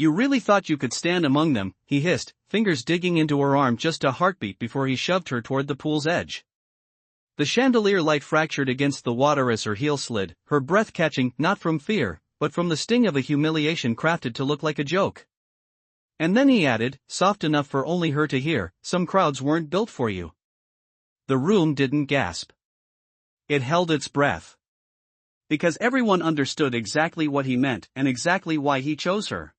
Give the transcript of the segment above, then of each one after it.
You really thought you could stand among them, he hissed, fingers digging into her arm just a heartbeat before he shoved her toward the pool's edge. The chandelier light fractured against the water as her heel slid, her breath catching, not from fear, but from the sting of a humiliation crafted to look like a joke. And then he added, soft enough for only her to hear, some crowds weren't built for you. The room didn't gasp. It held its breath. Because everyone understood exactly what he meant and exactly why he chose her.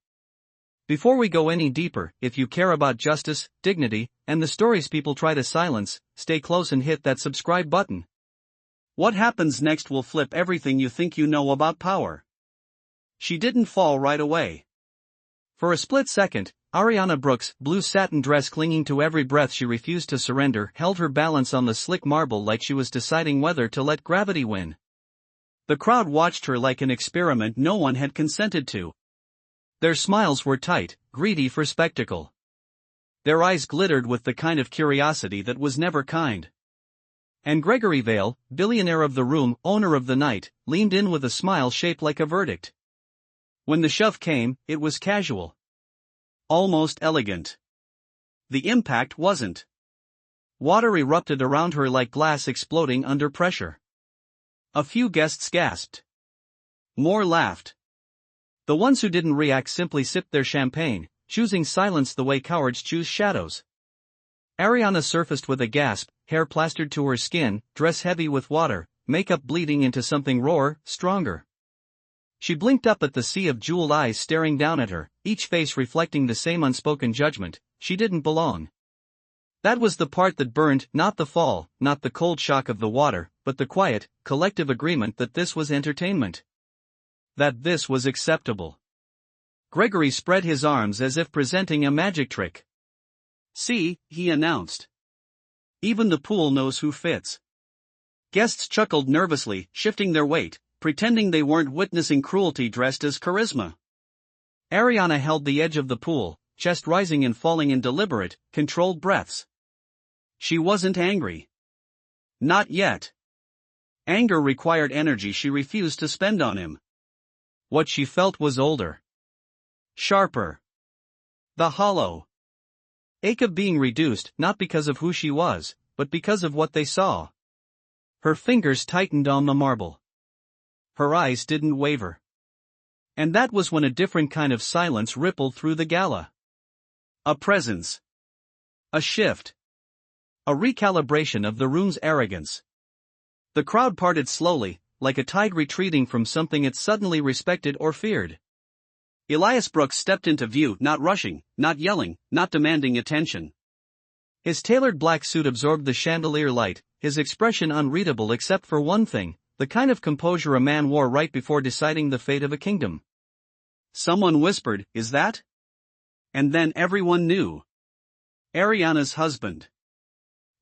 Before we go any deeper, if you care about justice, dignity, and the stories people try to silence, stay close and hit that subscribe button. What happens next will flip everything you think you know about power. She didn't fall right away. For a split second, Ariana Brooks' blue satin dress clinging to every breath she refused to surrender held her balance on the slick marble like she was deciding whether to let gravity win. The crowd watched her like an experiment no one had consented to. Their smiles were tight, greedy for spectacle. Their eyes glittered with the kind of curiosity that was never kind. And Gregory Vale, billionaire of the room, owner of the night, leaned in with a smile shaped like a verdict. When the shove came, it was casual. Almost elegant. The impact wasn't. Water erupted around her like glass exploding under pressure. A few guests gasped. More laughed. The ones who didn't react simply sipped their champagne, choosing silence the way cowards choose shadows. Ariana surfaced with a gasp, hair plastered to her skin, dress heavy with water, makeup bleeding into something rawer, stronger. She blinked up at the sea of jeweled eyes staring down at her, each face reflecting the same unspoken judgment: she didn't belong. That was the part that burned, not the fall, not the cold shock of the water, but the quiet, collective agreement that this was entertainment. That this was acceptable. Gregory spread his arms as if presenting a magic trick. See, he announced. Even the pool knows who fits. Guests chuckled nervously, shifting their weight, pretending they weren't witnessing cruelty dressed as charisma. Ariana held the edge of the pool, chest rising and falling in deliberate, controlled breaths. She wasn't angry. Not yet. Anger required energy she refused to spend on him. What she felt was older. Sharper. The hollow ache of being reduced, not because of who she was, but because of what they saw. Her fingers tightened on the marble. Her eyes didn't waver. And that was when a different kind of silence rippled through the gala. A presence. A shift. A recalibration of the room's arrogance. The crowd parted slowly, like a tide retreating from something it suddenly respected or feared. Elias Brooks stepped into view, not rushing, not yelling, not demanding attention. His tailored black suit absorbed the chandelier light, his expression unreadable except for one thing: the kind of composure a man wore right before deciding the fate of a kingdom. Someone whispered, "Is that?" And then everyone knew. Ariana's husband.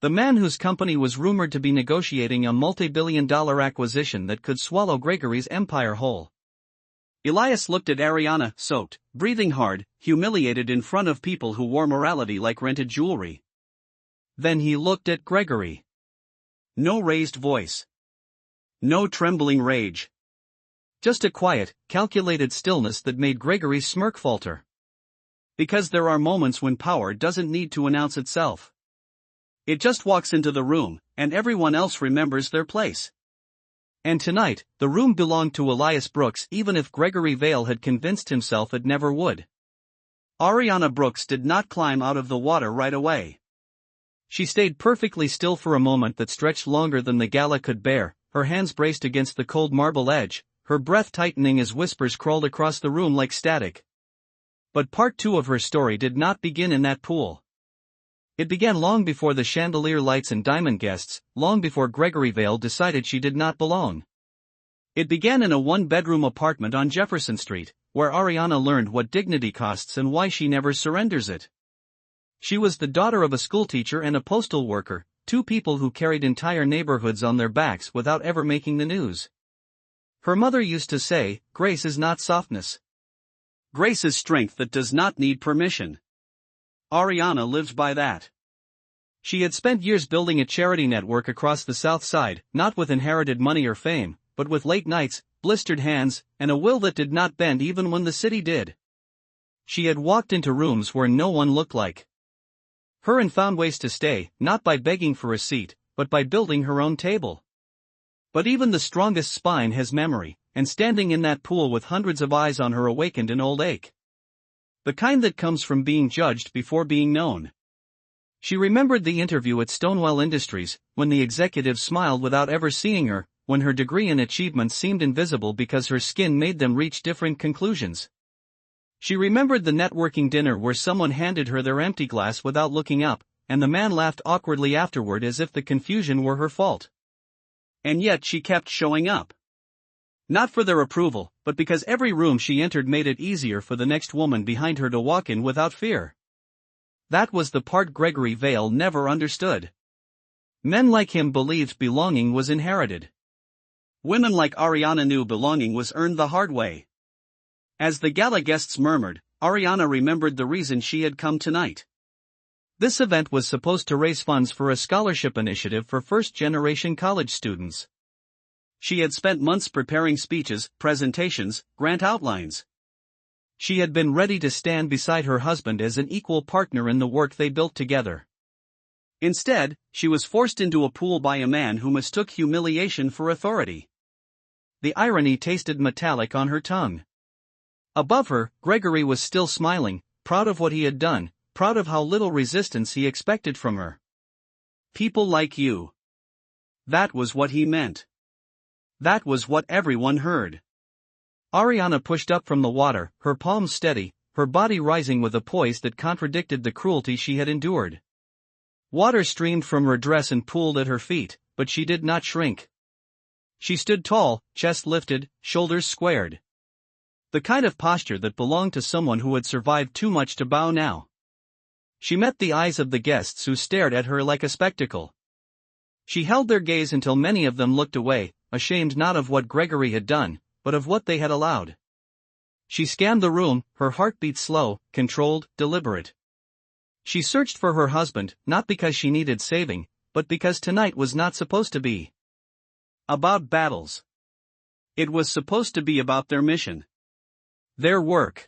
The man whose company was rumored to be negotiating a multi-billion-dollar acquisition that could swallow Gregory's empire whole. Elias looked at Ariana, soaked, breathing hard, humiliated in front of people who wore morality like rented jewelry. Then he looked at Gregory. No raised voice. No trembling rage. Just a quiet, calculated stillness that made Gregory's smirk falter. Because there are moments when power doesn't need to announce itself. It just walks into the room, and everyone else remembers their place. And tonight, the room belonged to Elias Brooks, even if Gregory Vale had convinced himself it never would. Ariana Brooks did not climb out of the water right away. She stayed perfectly still for a moment that stretched longer than the gala could bear, her hands braced against the cold marble edge, her breath tightening as whispers crawled across the room like static. But part two of her story did not begin in that pool. It began long before the chandelier lights and diamond guests, long before Gregory Vale decided she did not belong. It began in a one-bedroom apartment on Jefferson Street, where Ariana learned what dignity costs and why she never surrenders it. She was the daughter of a schoolteacher and a postal worker, two people who carried entire neighborhoods on their backs without ever making the news. Her mother used to say, "Grace is not softness. Grace is strength that does not need permission." Ariana lived by that. She had spent years building a charity network across the South Side, not with inherited money or fame, but with late nights, blistered hands, and a will that did not bend even when the city did. She had walked into rooms where no one looked like her and found ways to stay, not by begging for a seat, but by building her own table. But even the strongest spine has memory, and standing in that pool with hundreds of eyes on her awakened an old ache. The kind that comes from being judged before being known. She remembered the interview at Stonewall Industries, when the executive smiled without ever seeing her, when her degree and achievements seemed invisible because her skin made them reach different conclusions. She remembered the networking dinner where someone handed her their empty glass without looking up, and the man laughed awkwardly afterward as if the confusion were her fault. And yet she kept showing up. Not for their approval, but because every room she entered made it easier for the next woman behind her to walk in without fear. That was the part Gregory Vale never understood. Men like him believed belonging was inherited. Women like Ariana knew belonging was earned the hard way. As the gala guests murmured, Ariana remembered the reason she had come tonight. This event was supposed to raise funds for a scholarship initiative for first-generation college students. She had spent months preparing speeches, presentations, grant outlines. She had been ready to stand beside her husband as an equal partner in the work they built together. Instead, she was forced into a pool by a man who mistook humiliation for authority. The irony tasted metallic on her tongue. Above her, Gregory was still smiling, proud of what he had done, proud of how little resistance he expected from her. People like you. That was what he meant. That was what everyone heard. Ariana pushed up from the water, her palms steady, her body rising with a poise that contradicted the cruelty she had endured. Water streamed from her dress and pooled at her feet, but she did not shrink. She stood tall, chest lifted, shoulders squared. The kind of posture that belonged to someone who had survived too much to bow now. She met the eyes of the guests who stared at her like a spectacle. She held their gaze until many of them looked away, ashamed not of what Gregory had done, but of what they had allowed. She scanned the room, her heartbeat slow, controlled, deliberate. She searched for her husband, not because she needed saving, but because tonight was not supposed to be about battles. It was supposed to be about their mission. Their work.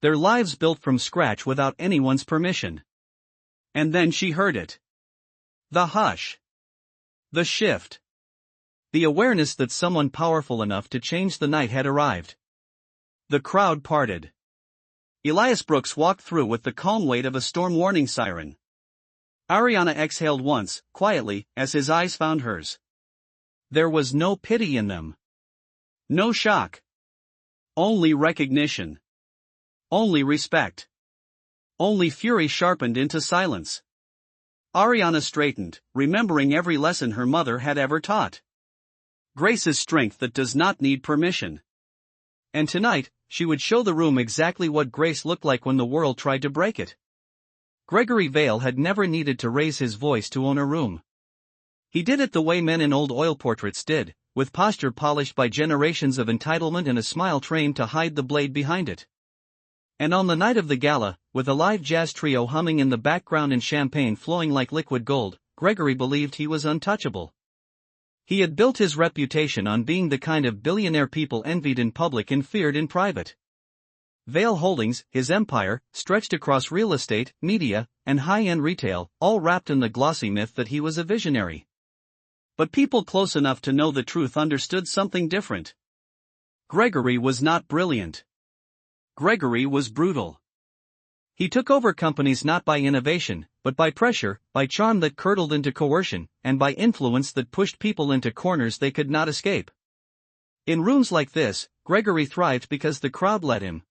Their lives built from scratch without anyone's permission. And then she heard it. The hush. The shift. The awareness that someone powerful enough to change the night had arrived. The crowd parted. Elias Brooks walked through with the calm weight of a storm warning siren. Ariana exhaled once, quietly, as his eyes found hers. There was no pity in them. No shock. Only recognition. Only respect. Only fury sharpened into silence. Ariana straightened, remembering every lesson her mother had ever taught. Grace is strength that does not need permission. And tonight, she would show the room exactly what grace looked like when the world tried to break it. Gregory Vale had never needed to raise his voice to own a room. He did it the way men in old oil portraits did, with posture polished by generations of entitlement and a smile trained to hide the blade behind it. And on the night of the gala, with a live jazz trio humming in the background and champagne flowing like liquid gold, Gregory believed he was untouchable. He had built his reputation on being the kind of billionaire people envied in public and feared in private. Vale Holdings, his empire, stretched across real estate, media, and high-end retail, all wrapped in the glossy myth that he was a visionary. But people close enough to know the truth understood something different. Gregory was not brilliant. Gregory was brutal. He took over companies not by innovation, but by pressure, by charm that curdled into coercion, and by influence that pushed people into corners they could not escape. In rooms like this, Gregory thrived because the crowd let him.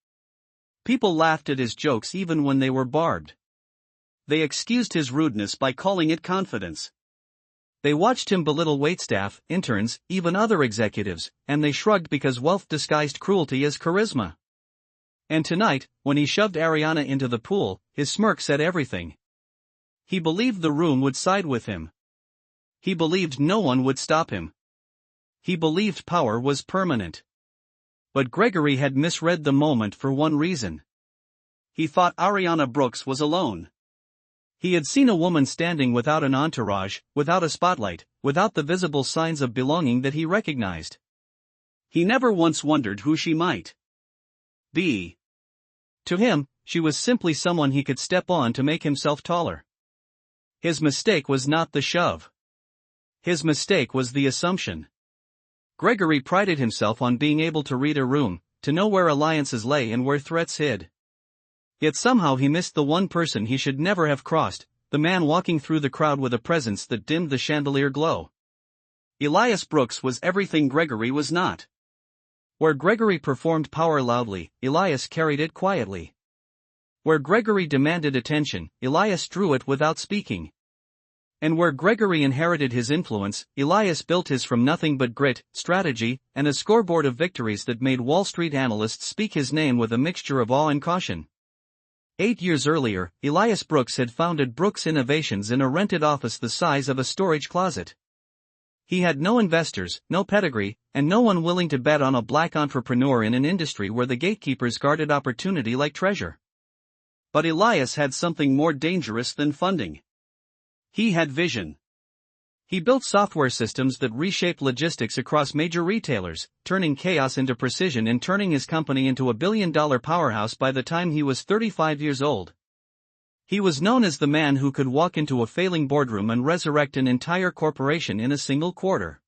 People laughed at his jokes even when they were barbed. They excused his rudeness by calling it confidence. They watched him belittle waitstaff, interns, even other executives, and they shrugged because wealth disguised cruelty as charisma. And tonight, when he shoved Ariana into the pool, his smirk said everything. He believed the room would side with him. He believed no one would stop him. He believed power was permanent. But Gregory had misread the moment for one reason. He thought Ariana Brooks was alone. He had seen a woman standing without an entourage, without a spotlight, without the visible signs of belonging that he recognized. He never once wondered who she might be. To him, she was simply someone he could step on to make himself taller. His mistake was not the shove. His mistake was the assumption. Gregory prided himself on being able to read a room, to know where alliances lay and where threats hid. Yet somehow he missed the one person he should never have crossed, the man walking through the crowd with a presence that dimmed the chandelier glow. Elias Brooks was everything Gregory was not. Where Gregory performed power loudly, Elias carried it quietly. Where Gregory demanded attention, Elias drew it without speaking. And where Gregory inherited his influence, Elias built his from nothing but grit, strategy, and a scoreboard of victories that made Wall Street analysts speak his name with a mixture of awe and caution. 8 years earlier, Elias Brooks had founded Brooks Innovations in a rented office the size of a storage closet. He had no investors, no pedigree, and no one willing to bet on a black entrepreneur in an industry where the gatekeepers guarded opportunity like treasure. But Elias had something more dangerous than funding. He had vision. He built software systems that reshaped logistics across major retailers, turning chaos into precision and turning his company into a billion-dollar powerhouse by the time he was 35 years old. He was known as the man who could walk into a failing boardroom and resurrect an entire corporation in a single quarter.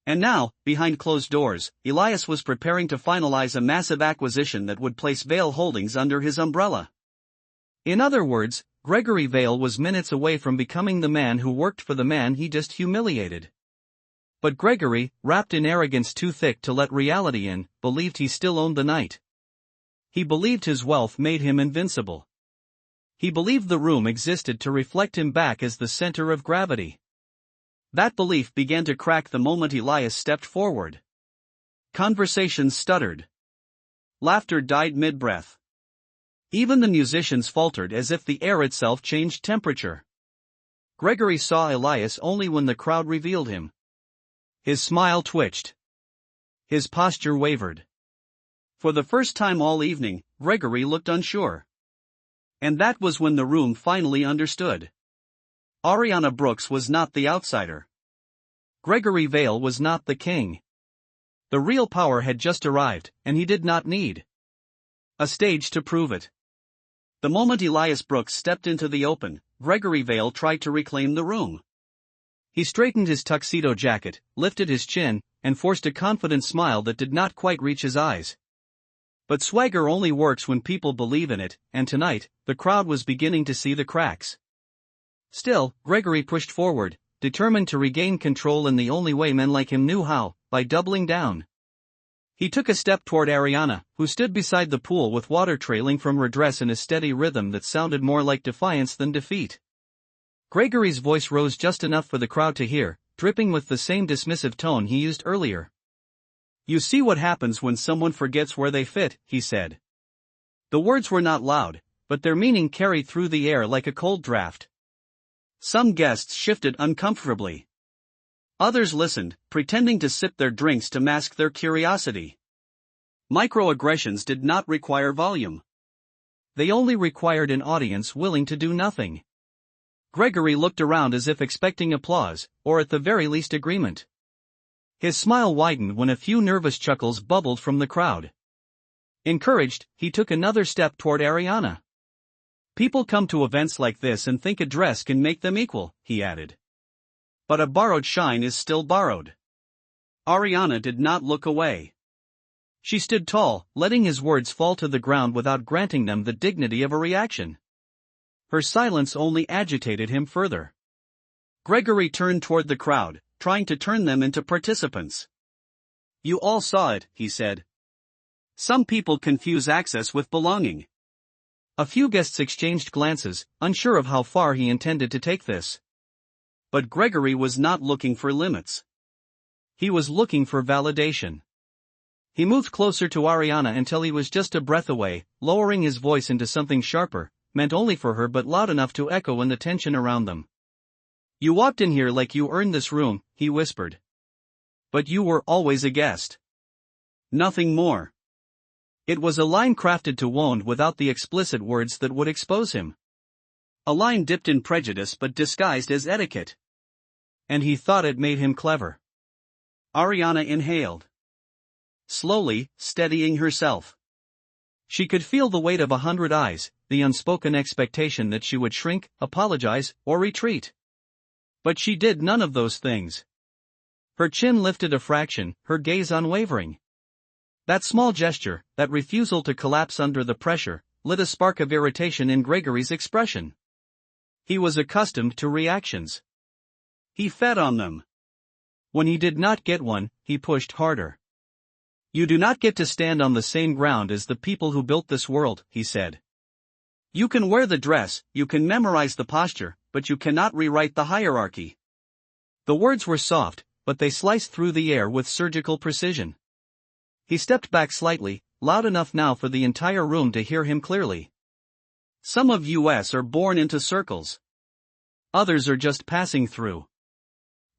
And now, behind closed doors, Elias was preparing to finalize a massive acquisition that would place Vail Holdings under his umbrella. In other words, Gregory Vail was minutes away from becoming the man who worked for the man he just humiliated. But Gregory, wrapped in arrogance too thick to let reality in, believed he still owned the night. He believed his wealth made him invincible. He believed the room existed to reflect him back as the center of gravity. That belief began to crack the moment Elias stepped forward. Conversations stuttered. Laughter died mid-breath. Even the musicians faltered as if the air itself changed temperature. Gregory saw Elias only when the crowd revealed him. His smile twitched. His posture wavered. For the first time all evening, Gregory looked unsure. And that was when the room finally understood. Ariana Brooks was not the outsider. Gregory Vail was not the king. The real power had just arrived, and he did not need a stage to prove it. The moment Elias Brooks stepped into the open, Gregory Vail tried to reclaim the room. He straightened his tuxedo jacket, lifted his chin, and forced a confident smile that did not quite reach his eyes. But swagger only works when people believe in it, and tonight, the crowd was beginning to see the cracks. Still, Gregory pushed forward, determined to regain control in the only way men like him knew how, by doubling down. He took a step toward Ariana, who stood beside the pool with water trailing from her dress in a steady rhythm that sounded more like defiance than defeat. Gregory's voice rose just enough for the crowd to hear, dripping with the same dismissive tone he used earlier. "You see what happens when someone forgets where they fit," he said. The words were not loud, but their meaning carried through the air like a cold draft. Some guests shifted uncomfortably. Others listened, pretending to sip their drinks to mask their curiosity. Microaggressions did not require volume. They only required an audience willing to do nothing. Gregory looked around as if expecting applause, or at the very least agreement. His smile widened when a few nervous chuckles bubbled from the crowd. Encouraged, he took another step toward Ariana. "People come to events like this and think a dress can make them equal," he added. "But a borrowed shine is still borrowed." Ariana did not look away. She stood tall, letting his words fall to the ground without granting them the dignity of a reaction. Her silence only agitated him further. Gregory turned toward the crowd, trying to turn them into participants. "You all saw it," he said. "Some people confuse access with belonging." A few guests exchanged glances, unsure of how far he intended to take this. But Gregory was not looking for limits. He was looking for validation. He moved closer to Ariana until he was just a breath away, lowering his voice into something sharper, meant only for her but loud enough to echo in the tension around them. "You walked in here like you earned this room," he whispered. "But you were always a guest. Nothing more." It was a line crafted to wound without the explicit words that would expose him. A line dipped in prejudice but disguised as etiquette. And he thought it made him clever. Ariana inhaled. Slowly, steadying herself. She could feel the weight of 100 eyes, the unspoken expectation that she would shrink, apologize, or retreat. But she did none of those things. Her chin lifted a fraction, her gaze unwavering. That small gesture, that refusal to collapse under the pressure, lit a spark of irritation in Gregory's expression. He was accustomed to reactions. He fed on them. When he did not get one, he pushed harder. "You do not get to stand on the same ground as the people who built this world," he said. "You can wear the dress, you can memorize the posture, but you cannot rewrite the hierarchy." The words were soft, but they sliced through the air with surgical precision. He stepped back slightly, loud enough now for the entire room to hear him clearly. "Some of us are born into circles. Others are just passing through."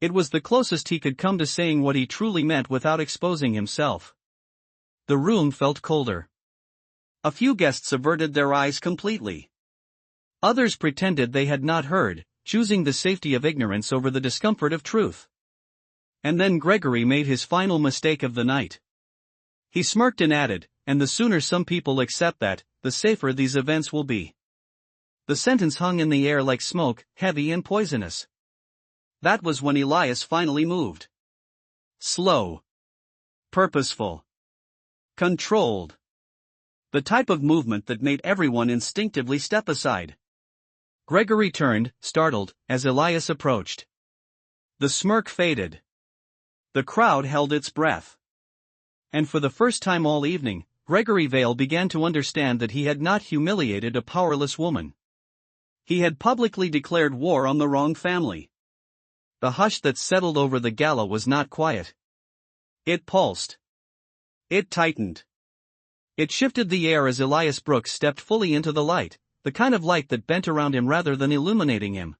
It was the closest he could come to saying what he truly meant without exposing himself. The room felt colder. A few guests averted their eyes completely. Others pretended they had not heard, choosing the safety of ignorance over the discomfort of truth. And then Gregory made his final mistake of the night. He smirked and added, "And the sooner some people accept that, the safer these events will be." The sentence hung in the air like smoke, heavy and poisonous. That was when Elias finally moved. Slow. Purposeful. Controlled. The type of movement that made everyone instinctively step aside. Gregory turned, startled, as Elias approached. The smirk faded. The crowd held its breath. And for the first time all evening, Gregory Vale began to understand that he had not humiliated a powerless woman. He had publicly declared war on the wrong family. The hush that settled over the gala was not quiet. It pulsed. It tightened. It shifted the air as Elias Brooks stepped fully into the light, the kind of light that bent around him rather than illuminating him.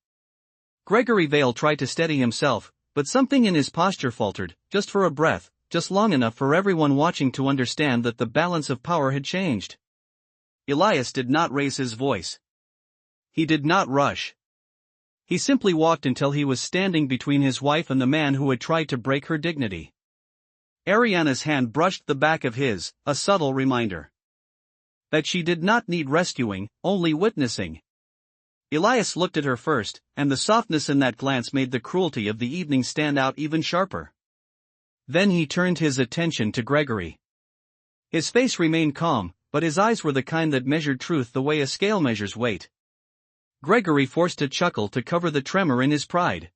Gregory Vale tried to steady himself, but something in his posture faltered, just for a breath, just long enough for everyone watching to understand that the balance of power had changed. Elias did not raise his voice. He did not rush. He simply walked until he was standing between his wife and the man who had tried to break her dignity. Ariana's hand brushed the back of his, a subtle reminder that she did not need rescuing, only witnessing. Elias looked at her first, and the softness in that glance made the cruelty of the evening stand out even sharper. Then he turned his attention to Gregory. His face remained calm, but his eyes were the kind that measured truth the way a scale measures weight. Gregory forced a chuckle to cover the tremor in his pride.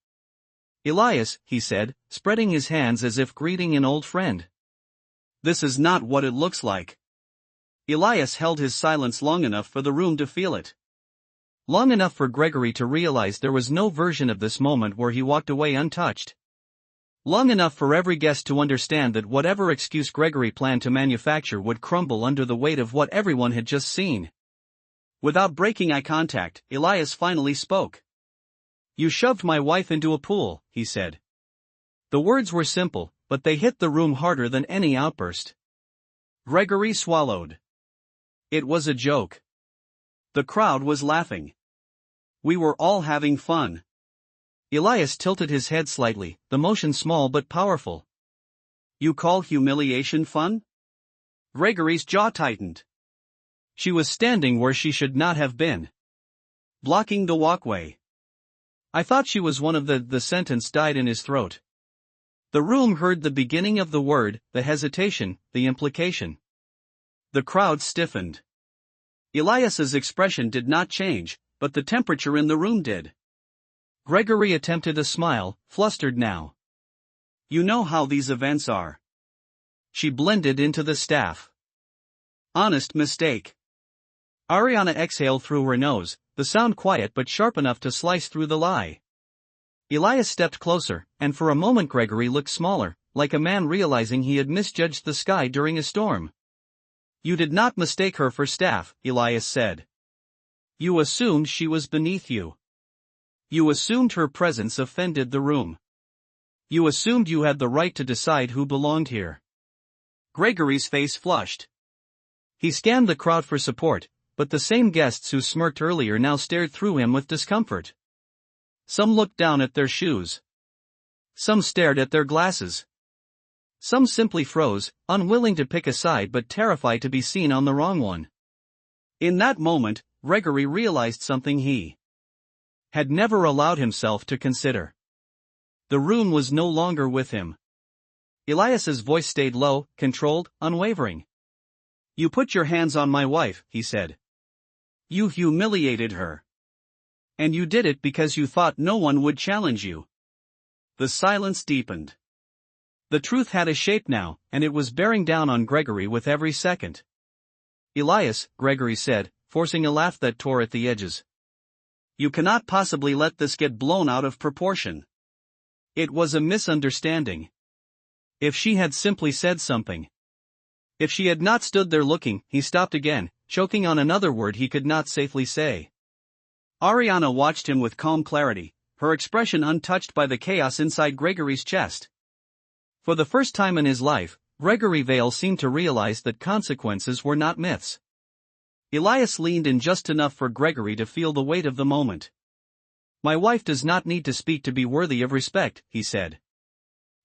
"Elias," he said, spreading his hands as if greeting an old friend. "This is not what it looks like." Elias held his silence long enough for the room to feel it. Long enough for Gregory to realize there was no version of this moment where he walked away untouched. Long enough for every guest to understand that whatever excuse Gregory planned to manufacture would crumble under the weight of what everyone had just seen. Without breaking eye contact, Elias finally spoke. "You shoved my wife into a pool," he said. The words were simple, but they hit the room harder than any outburst. Gregory swallowed. It was a joke. The crowd was laughing. We were all having fun. Elias tilted his head slightly, the motion small but powerful. "You call humiliation fun?" Gregory's jaw tightened. She was standing where she should not have been. Blocking the walkway. "I thought she was one of the sentence died in his throat." The room heard the beginning of the word, the hesitation, the implication. The crowd stiffened. Elias's expression did not change, but the temperature in the room did. Gregory attempted a smile, flustered now. "You know how these events are." She blended into the staff. "Honest mistake." Ariana exhaled through her nose, the sound quiet but sharp enough to slice through the lie. Elias stepped closer, and for a moment Gregory looked smaller, like a man realizing he had misjudged the sky during a storm. "You did not mistake her for staff," Elias said. "You assumed she was beneath you. You assumed her presence offended the room. You assumed you had the right to decide who belonged here." Gregory's face flushed. He scanned the crowd for support, but the same guests who smirked earlier now stared through him with discomfort. Some looked down at their shoes. Some stared at their glasses. Some simply froze, unwilling to pick a side but terrified to be seen on the wrong one. In that moment, Gregory realized something he had never allowed himself to consider. The room was no longer with him. Elias's voice stayed low, controlled, unwavering. "You put your hands on my wife," he said. "You humiliated her. And you did it because you thought no one would challenge you." The silence deepened. The truth had a shape now, and it was bearing down on Gregory with every second. "Elias," Gregory said, forcing a laugh that tore at the edges. "You cannot possibly let this get blown out of proportion. It was a misunderstanding. If she had simply said something. If she had not stood there looking," he stopped again, choking on another word he could not safely say. Ariana watched him with calm clarity, her expression untouched by the chaos inside Gregory's chest. For the first time in his life, Gregory Vale seemed to realize that consequences were not myths. Elias leaned in just enough for Gregory to feel the weight of the moment. "My wife does not need to speak to be worthy of respect," he said.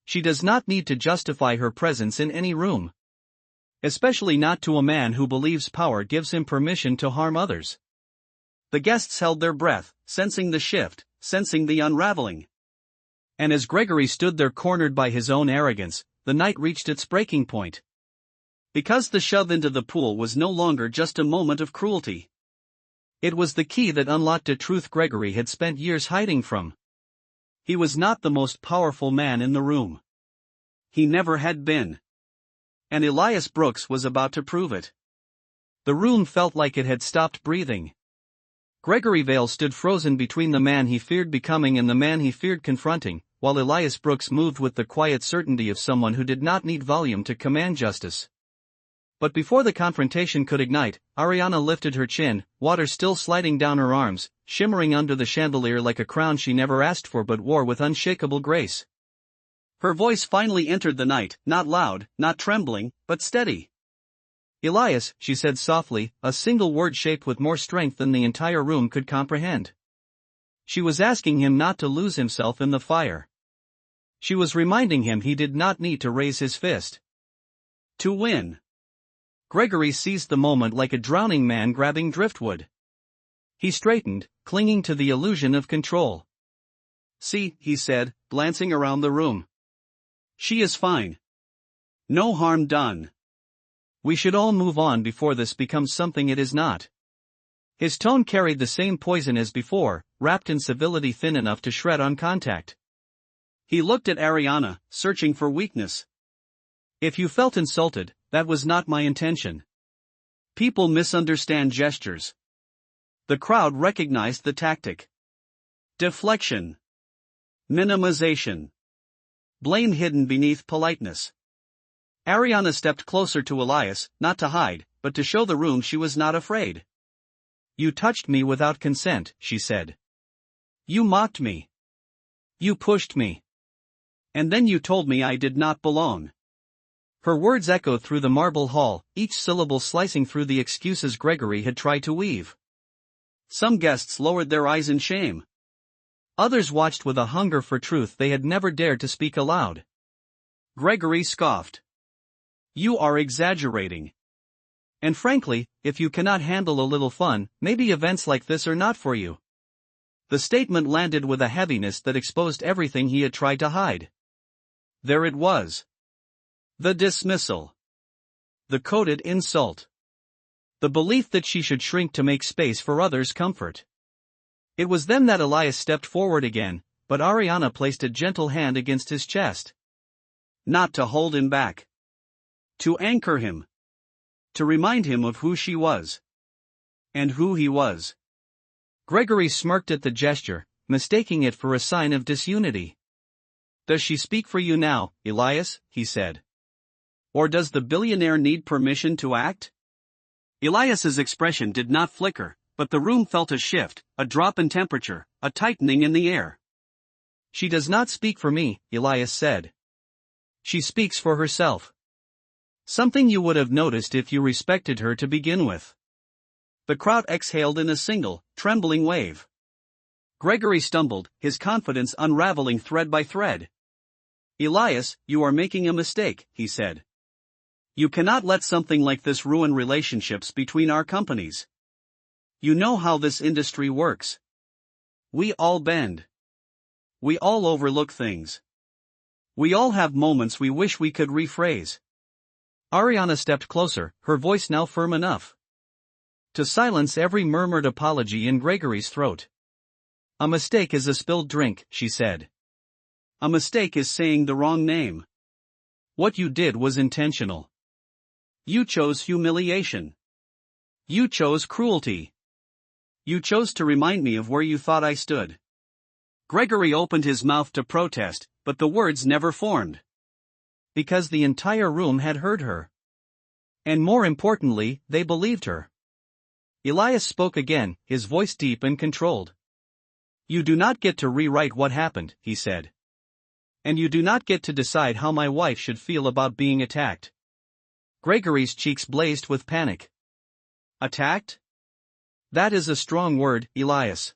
"She does not need to justify her presence in any room. Especially not to a man who believes power gives him permission to harm others." The guests held their breath, sensing the shift, sensing the unraveling. And as Gregory stood there cornered by his own arrogance, the night reached its breaking point. Because the shove into the pool was no longer just a moment of cruelty. It was the key that unlocked a truth Gregory had spent years hiding from. He was not the most powerful man in the room. He never had been. And Elias Brooks was about to prove it. The room felt like it had stopped breathing. Gregory Vale stood frozen between the man he feared becoming and the man he feared confronting, while Elias Brooks moved with the quiet certainty of someone who did not need volume to command justice. But before the confrontation could ignite, Ariana lifted her chin, water still sliding down her arms, shimmering under the chandelier like a crown she never asked for but wore with unshakable grace. Her voice finally entered the night, not loud, not trembling, but steady. "Elias," she said softly, a single word shaped with more strength than the entire room could comprehend. She was asking him not to lose himself in the fire. She was reminding him he did not need to raise his fist to win. Gregory seized the moment like a drowning man grabbing driftwood. He straightened, clinging to the illusion of control. "See," he said, glancing around the room. "She is fine. No harm done. We should all move on before this becomes something it is not." His tone carried the same poison as before, wrapped in civility thin enough to shred on contact. He looked at Ariana, searching for weakness. "If you felt insulted, that was not my intention. People misunderstand gestures." The crowd recognized the tactic. Deflection. Minimization. Blame hidden beneath politeness. Ariana stepped closer to Elias, not to hide, but to show the room she was not afraid. "You touched me without consent," she said. "You mocked me. You pushed me. And then you told me I did not belong." Her words echoed through the marble hall, each syllable slicing through the excuses Gregory had tried to weave. Some guests lowered their eyes in shame. Others watched with a hunger for truth they had never dared to speak aloud. Gregory scoffed. "You are exaggerating. And frankly, if you cannot handle a little fun, maybe events like this are not for you." The statement landed with a heaviness that exposed everything he had tried to hide. There it was. The dismissal. The coded insult. The belief that she should shrink to make space for others' comfort. It was then that Elias stepped forward again, but Ariana placed a gentle hand against his chest. Not to hold him back. To anchor him. To remind him of who she was. And who he was. Gregory smirked at the gesture, mistaking it for a sign of disunity. "Does she speak for you now, Elias?" he said. "Or does the billionaire need permission to act?" Elias's expression did not flicker, but the room felt a shift, a drop in temperature, a tightening in the air. "She does not speak for me," Elias said. "She speaks for herself. Something you would have noticed if you respected her to begin with." The crowd exhaled in a single, trembling wave. Gregory stumbled, his confidence unraveling thread by thread. Elias, you are making a mistake, he said. You cannot let something like this ruin relationships between our companies. You know how this industry works. We all bend. We all overlook things. We all have moments we wish we could rephrase. Ariana stepped closer, her voice now firm enough to silence every murmured apology in Gregory's throat. A mistake is a spilled drink, she said. A mistake is saying the wrong name. What you did was intentional. You chose humiliation. You chose cruelty. You chose to remind me of where you thought I stood. Gregory opened his mouth to protest, but the words never formed. Because the entire room had heard her. And more importantly, they believed her. Elias spoke again, his voice deep and controlled. You do not get to rewrite what happened, he said. And you do not get to decide how my wife should feel about being attacked. Gregory's cheeks blazed with panic. Attacked? That is a strong word, Elias.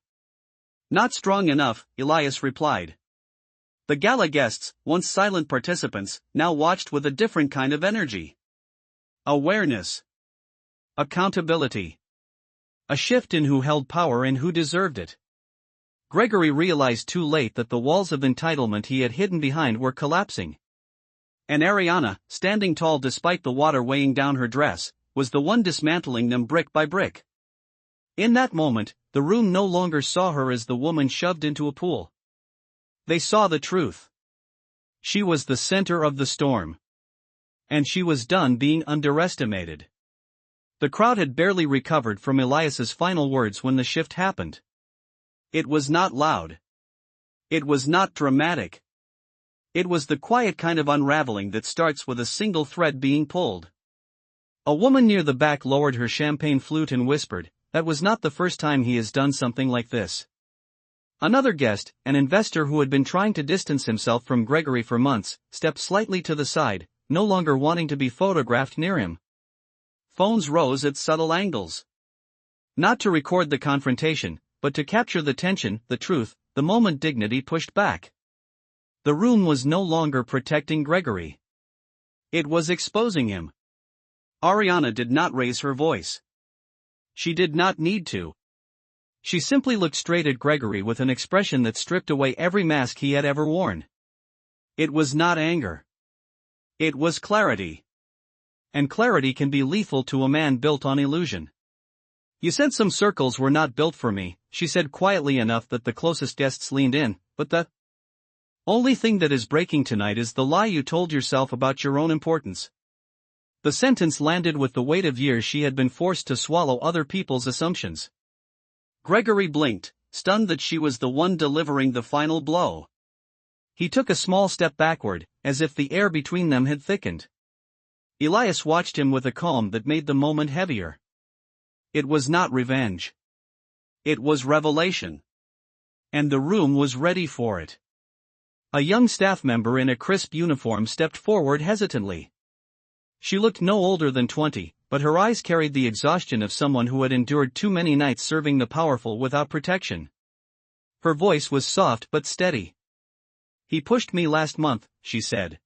Not strong enough, Elias replied. The gala guests, once silent participants, now watched with a different kind of energy. Awareness. Accountability. A shift in who held power and who deserved it. Gregory realized too late that the walls of entitlement he had hidden behind were collapsing. And Ariana, standing tall despite the water weighing down her dress, was the one dismantling them brick by brick. In that moment, the room no longer saw her as the woman shoved into a pool. They saw the truth. She was the center of the storm. And she was done being underestimated. The crowd had barely recovered from Elias's final words when the shift happened. It was not loud. It was not dramatic. It was the quiet kind of unraveling that starts with a single thread being pulled. A woman near the back lowered her champagne flute and whispered, "That was not the first time he has done something like this." Another guest, an investor who had been trying to distance himself from Gregory for months, stepped slightly to the side, no longer wanting to be photographed near him. Phones rose at subtle angles. Not to record the confrontation, but to capture the tension, the truth, the moment dignity pushed back. The room was no longer protecting Gregory. It was exposing him. Ariana did not raise her voice. She did not need to. She simply looked straight at Gregory with an expression that stripped away every mask he had ever worn. It was not anger. It was clarity. And clarity can be lethal to a man built on illusion. You said some circles were not built for me, she said quietly enough that the closest guests leaned in, but the only thing that is breaking tonight is the lie you told yourself about your own importance. The sentence landed with the weight of years she had been forced to swallow other people's assumptions. Gregory blinked, stunned that she was the one delivering the final blow. He took a small step backward, as if the air between them had thickened. Elias watched him with a calm that made the moment heavier. It was not revenge. It was revelation. And the room was ready for it. A young staff member in a crisp uniform stepped forward hesitantly. She looked no older than 20, but her eyes carried the exhaustion of someone who had endured too many nights serving the powerful without protection. Her voice was soft but steady. He pushed me last month, she said.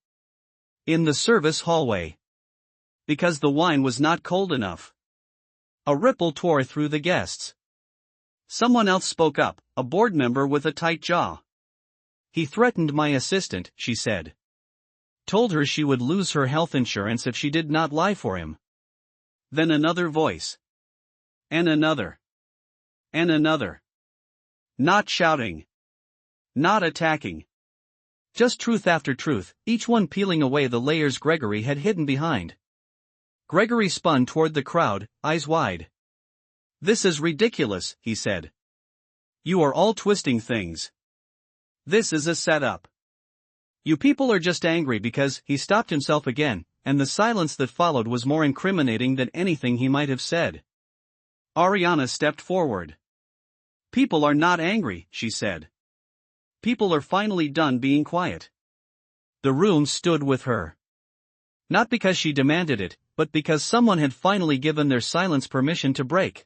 In the service hallway. Because the wine was not cold enough. A ripple tore through the guests. Someone else spoke up, a board member with a tight jaw. He threatened my assistant, she said. Told her she would lose her health insurance if she did not lie for him. Then another voice. And another. And another. Not shouting. Not attacking. Just truth after truth, each one peeling away the layers Gregory had hidden behind. Gregory spun toward the crowd, eyes wide. This is ridiculous, he said. You are all twisting things. This is a setup. You people are just angry because he stopped himself again, and the silence that followed was more incriminating than anything he might have said. Ariana stepped forward. People are not angry, she said. People are finally done being quiet. The room stood with her. Not because she demanded it, but because someone had finally given their silence permission to break.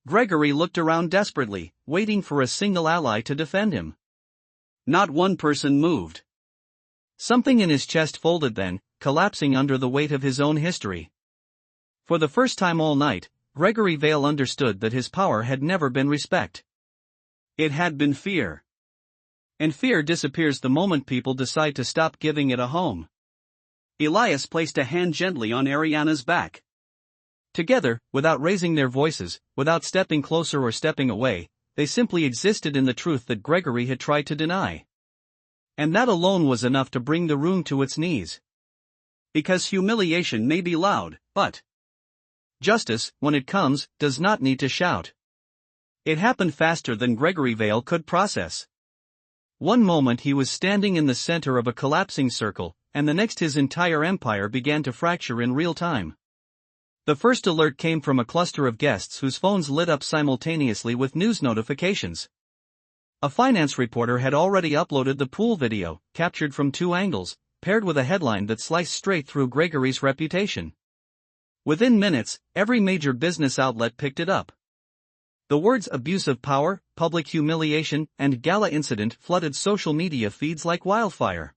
Gregory looked around desperately, waiting for a single ally to defend him. Not one person moved. Something in his chest folded then, collapsing under the weight of his own history. For the first time all night, Gregory Vale understood that his power had never been respect. It had been fear. And fear disappears the moment people decide to stop giving it a home. Elias placed a hand gently on Ariana's back. Together, without raising their voices, without stepping closer or stepping away, they simply existed in the truth that Gregory had tried to deny. And that alone was enough to bring the room to its knees. Because humiliation may be loud, but justice, when it comes, does not need to shout. It happened faster than Gregory Vale could process. One moment he was standing in the center of a collapsing circle, and the next his entire empire began to fracture in real time. The first alert came from a cluster of guests whose phones lit up simultaneously with news notifications. A finance reporter had already uploaded the pool video, captured from 2 angles, paired with a headline that sliced straight through Gregory's reputation. Within minutes, every major business outlet picked it up. The words abuse of power, public humiliation, and Gala incident flooded social media feeds like wildfire.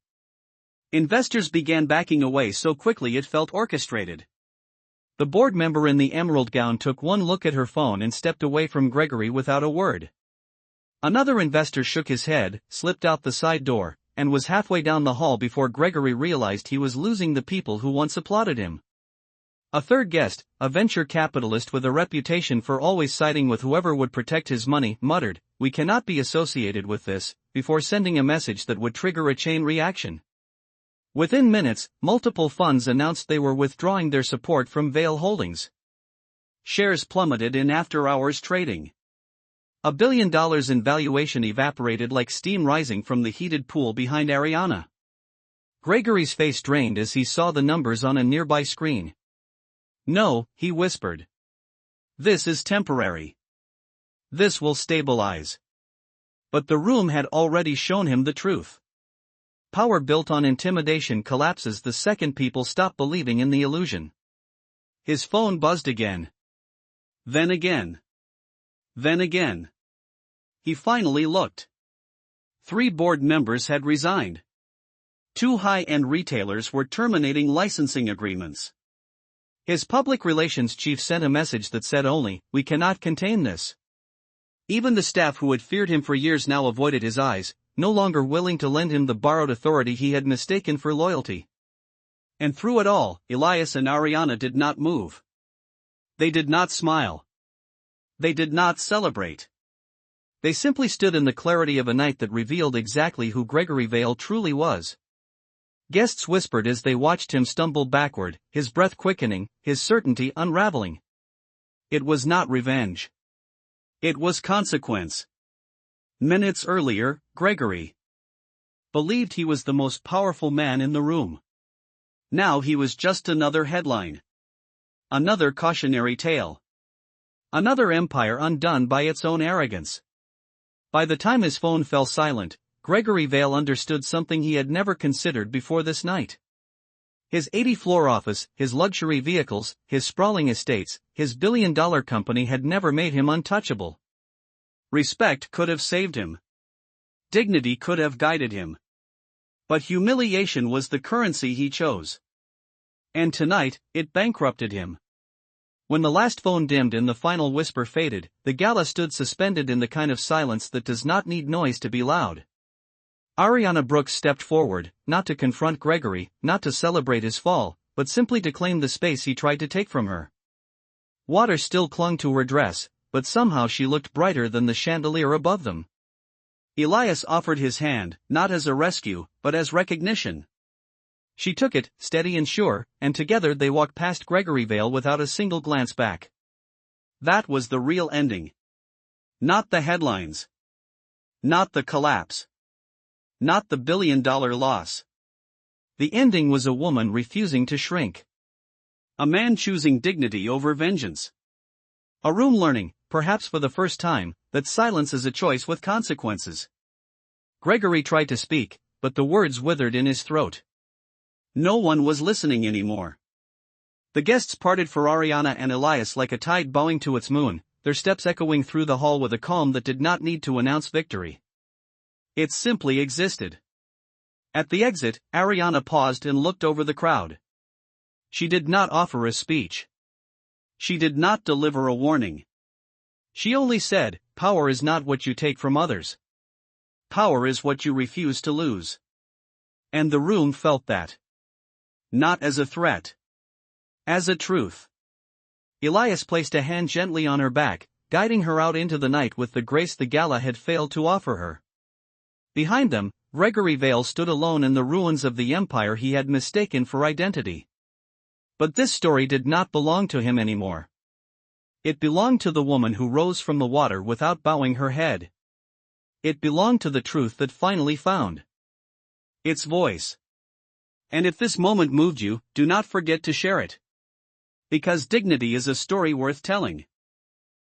Investors began backing away so quickly it felt orchestrated. The board member in the emerald gown took one look at her phone and stepped away from Gregory without a word. Another investor shook his head, slipped out the side door, and was halfway down the hall before Gregory realized he was losing the people who once applauded him. A third guest, a venture capitalist with a reputation for always siding with whoever would protect his money, muttered, "We cannot be associated with this," before sending a message that would trigger a chain reaction. Within minutes, multiple funds announced they were withdrawing their support from Vale Holdings. Shares plummeted in after-hours trading. $1 billion in valuation evaporated like steam rising from the heated pool behind Ariana. Gregory's face drained as he saw the numbers on a nearby screen. "No," he whispered. "This is temporary. This will stabilize." But the room had already shown him the truth. Power built on intimidation collapses the second people stop believing in the illusion. His phone buzzed again. Then again. Then again. He finally looked. 3 board members had resigned. 2 high-end retailers were terminating licensing agreements. His public relations chief sent a message that said only, "We cannot contain this." Even the staff who had feared him for years now avoided his eyes, no longer willing to lend him the borrowed authority he had mistaken for loyalty. And through it all, Elias and Ariana did not move. They did not smile. They did not celebrate. They simply stood in the clarity of a night that revealed exactly who Gregory Vale truly was. Guests whispered as they watched him stumble backward, his breath quickening, his certainty unraveling. It was not revenge. It was consequence. Minutes earlier, Gregory believed he was the most powerful man in the room. Now he was just another headline. Another cautionary tale. Another empire undone by its own arrogance. By the time his phone fell silent, Gregory Vale understood something he had never considered before this night. His 80-floor office, his luxury vehicles, his sprawling estates, his billion-dollar company had never made him untouchable. Respect could have saved him. Dignity could have guided him. But humiliation was the currency he chose. And tonight, it bankrupted him. When the last phone dimmed and the final whisper faded, the Gala stood suspended in the kind of silence that does not need noise to be loud. Ariana Brooks stepped forward, not to confront Gregory, not to celebrate his fall, but simply to claim the space he tried to take from her. Water still clung to her dress, but somehow she looked brighter than the chandelier above them. Elias offered his hand, not as a rescue, but as recognition. She took it, steady and sure, and together they walked past Gregory Vale without a single glance back. That was the real ending. Not the headlines. Not the collapse. Not the billion-dollar loss. The ending was a woman refusing to shrink. A man choosing dignity over vengeance. A room learning, perhaps for the first time, that silence is a choice with consequences. Gregory tried to speak, but the words withered in his throat. No one was listening anymore. The guests parted for Ariana and Elias like a tide bowing to its moon, their steps echoing through the hall with a calm that did not need to announce victory. It simply existed. At the exit, Ariana paused and looked over the crowd. She did not offer a speech. She did not deliver a warning. She only said, "Power is not what you take from others. Power is what you refuse to lose." And the room felt that. Not as a threat. As a truth. Elias placed a hand gently on her back, guiding her out into the night with the grace the Gala had failed to offer her. Behind them, Gregory Vale stood alone in the ruins of the empire he had mistaken for identity. But this story did not belong to him anymore. It belonged to the woman who rose from the water without bowing her head. It belonged to the truth that finally found its voice. And if this moment moved you, do not forget to share it. Because dignity is a story worth telling.